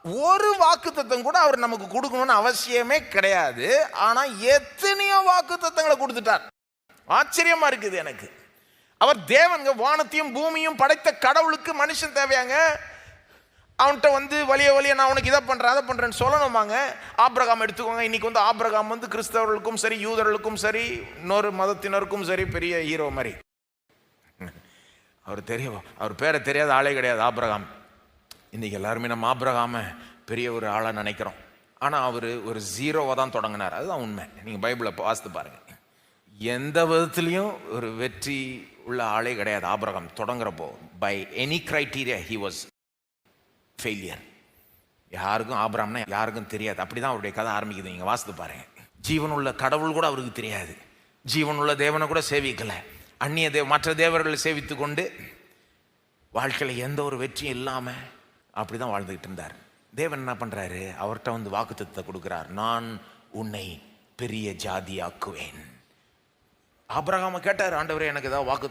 ஒரு வாக்குத்தத்தம் கூட அவர் நமக்கு கொடுக்கணும்னு அவசியமே கிடையாது. ஆனா எத்தனையோ வாக்குத்தத்தங்களை கொடுத்துட்டார். ஆச்சரியமா இருக்குது எனக்கு. அவர் தேவன்க, வானத்தையும் பூமியும் படைத்த கடவுளுக்கு மனுஷன் தேவையாங்க? அவன்கிட்ட வந்து வலிய நான் உனக்கு இதை பண்றேன் அதை பண்றேன்னு சொல்லணுமாங்க? ஆபிரகாம் எடுத்துக்கோங்க. இன்னைக்கு வந்து ஆபிரகாம் வந்து கிறிஸ்தவர்களுக்கும் சரி, யூதர்களுக்கும் சரி, இன்னொரு மதத்தினருக்கும் சரி பெரிய ஹீரோ மாதிரி. அவர் தெரியும், அவர் பேரை தெரியாத ஆளே கிடையாது ஆபிரகாம். இன்னைக்கு எல்லாருமே நம்ம ஆபிரகாம பெரிய ஒரு ஆளாக நினைக்கிறோம். ஆனால் அவர் ஒரு ஜீரோவாக தான் தொடங்கினார். அதுதான் உண்மை. நீங்கள் பைபிளை வாசித்து பாருங்க. எந்த விதத்துலையும் ஒரு வெற்றி உள்ள ஆளே கிடையாது ஆபிரகாம் தொடங்குறப்போ. By any criteria he was failure. யாருக்கும் ஆபிரகாம்னா யாருக்கும் தெரியாது. அப்படிதான் அவருடைய கதை ஆரம்பிக்குது. நீங்கள் வாசித்து பாருங்க. ஜீவனுள்ள கடவுள் கூட அவருக்கு தெரியாது. ஜீவனுள்ள தேவனை கூட சேவிக்கலை. அந்நிய மற்ற தேவர்களை சேவித்து கொண்டு வாழ்க்கையில் எந்த ஒரு வெற்றியும் இல்லாமல் அப்படி தான் வாழ்ந்துக்கிட்டு இருந்தார். தேவன் என்ன பண்ணுறாரு? அவர்கிட்ட வந்து வாக்குத்தத்தத்தை கொடுக்குறார். நான் உன்னை பெரிய ஜாதி ஆக்குவேன். ஆபிரகாம கேட்டார், ஆண்டவரே எனக்கு ஏதாவது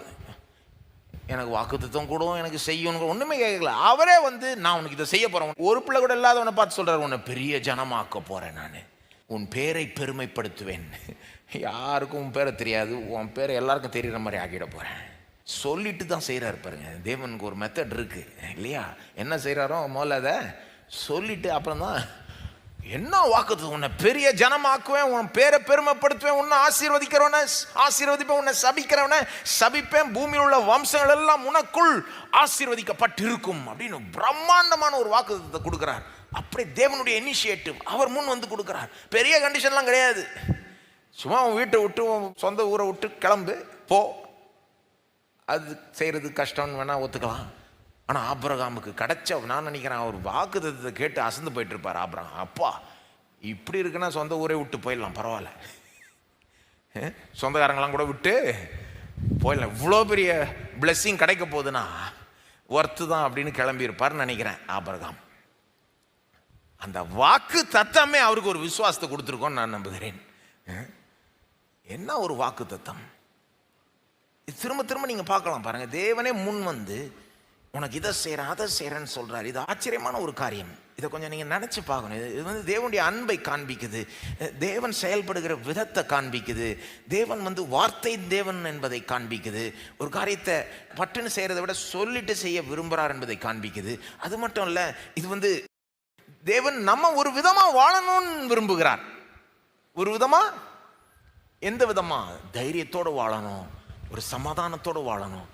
எனக்கு வாக்குத்தத்தம் கூட எனக்கு செய்யணும் ஒன்றுமே கேட்கல. அவரே வந்து நான் உனக்கு இதை செய்ய போகிறேன். ஒரு பிள்ளை கூட இல்லாதவனை பார்த்து சொல்கிறார், உன்னை பெரிய ஜனமாக்க போகிறேன், நான் உன் பேரை பெருமைப்படுத்துவேன். யாருக்கும் உன் பேரை தெரியாது, உன் பேரை எல்லாருக்கும் தெரிகிற மாதிரி ஆக்கிட போகிறேன் சொல்லிட்டு தான் செய்கிறாரு பாருங்க. தேவனுக்கு ஒரு மெத்தட் இருக்கு இல்லையா? என்ன செய்கிறாரோ முதல்ல அதை சொல்லிட்டு அப்புறம் தான் என்ன வாக்குத்தத்தம், உன்னை பெரிய ஜனமாக்குவேன், உன் பேரை பெருமைப்படுத்துவேன், உன்னை ஆசீர்வதிக்கிறவனை ஆசீர்வதிப்பேன், உன்னை சபிக்கிறவனை சபிப்பேன், பூமியில் உள்ள வம்சங்கள் எல்லாம் உனக்குள் ஆசீர்வதிக்கப்பட்டிருக்கும் அப்படின்னு பிரம்மாண்டமான ஒரு வாக்குத்தத்தத்தை கொடுக்குறார். அப்படியே தேவனுடைய இனிஷியேட்டிவ். அவர் முன் வந்து கொடுக்குறார். பெரிய கண்டிஷன்லாம் கிடையாது. சும்மா அவன் வீட்டை விட்டு சொந்த ஊரை விட்டு கிளம்பு போ, அது செய்கிறது கஷ்டம்னு வேணால் ஒத்துக்கலாம். ஆனால் ஆபிரகாமுக்கு கிடைச்ச, நான் நினைக்கிறேன் அவர் வாக்குத்தத்தத்தை கேட்டு அசந்து போயிட்டு இருப்பார் ஆபிரகாம். அப்பா இப்படி இருக்குன்னா சொந்த ஊரே விட்டு போயிடலாம், பரவாயில்ல, சொந்தக்காரங்களாம் கூட விட்டு போயிடலாம், இவ்வளோ பெரிய பிளெஸ்ஸிங் கிடைக்க போகுதுன்னா ஒர்த்து தான் அப்படின்னு கிளம்பி இருப்பார்னு நினைக்கிறேன் ஆபிரகாம். அந்த வாக்கு தத்தமே அவருக்கு ஒரு விசுவாசத்தை கொடுத்துருக்கோன்னு நான் நம்புகிறேன். என்ன ஒரு வாக்கு தத்தம்! திரும்ப திரும்ப நீங்க பார்க்கலாம் பாருங்க. தேவனே முன் வந்து உனக்கு இதை செய்கிறேன் அதை செய்கிறேன்னு சொல்றாரு. இது ஆச்சரியமான ஒரு காரியம். இதை கொஞ்சம் நீங்க நினைச்சு பார்க்கணும். இது வந்து தேவனுடைய அன்பை காண்பிக்குது, தேவன் செயல்படுகிற விதத்தை காண்பிக்குது, தேவன் வந்து வார்த்தை தேவன் என்பதை காண்பிக்குது, ஒரு காரியத்தை பட்டுன்னு செய்யறதை விட சொல்லிட்டு செய்ய விரும்புகிறார் என்பதை காண்பிக்குது. அது மட்டும் இல்லை, இது வந்து தேவன் நம்ம ஒரு விதமா வாழணும்னு விரும்புகிறார். ஒரு விதமா, எந்த விதமா? தைரியத்தோடு வாழணும், ஒரு சமாதானத்தோடு வாழணும்.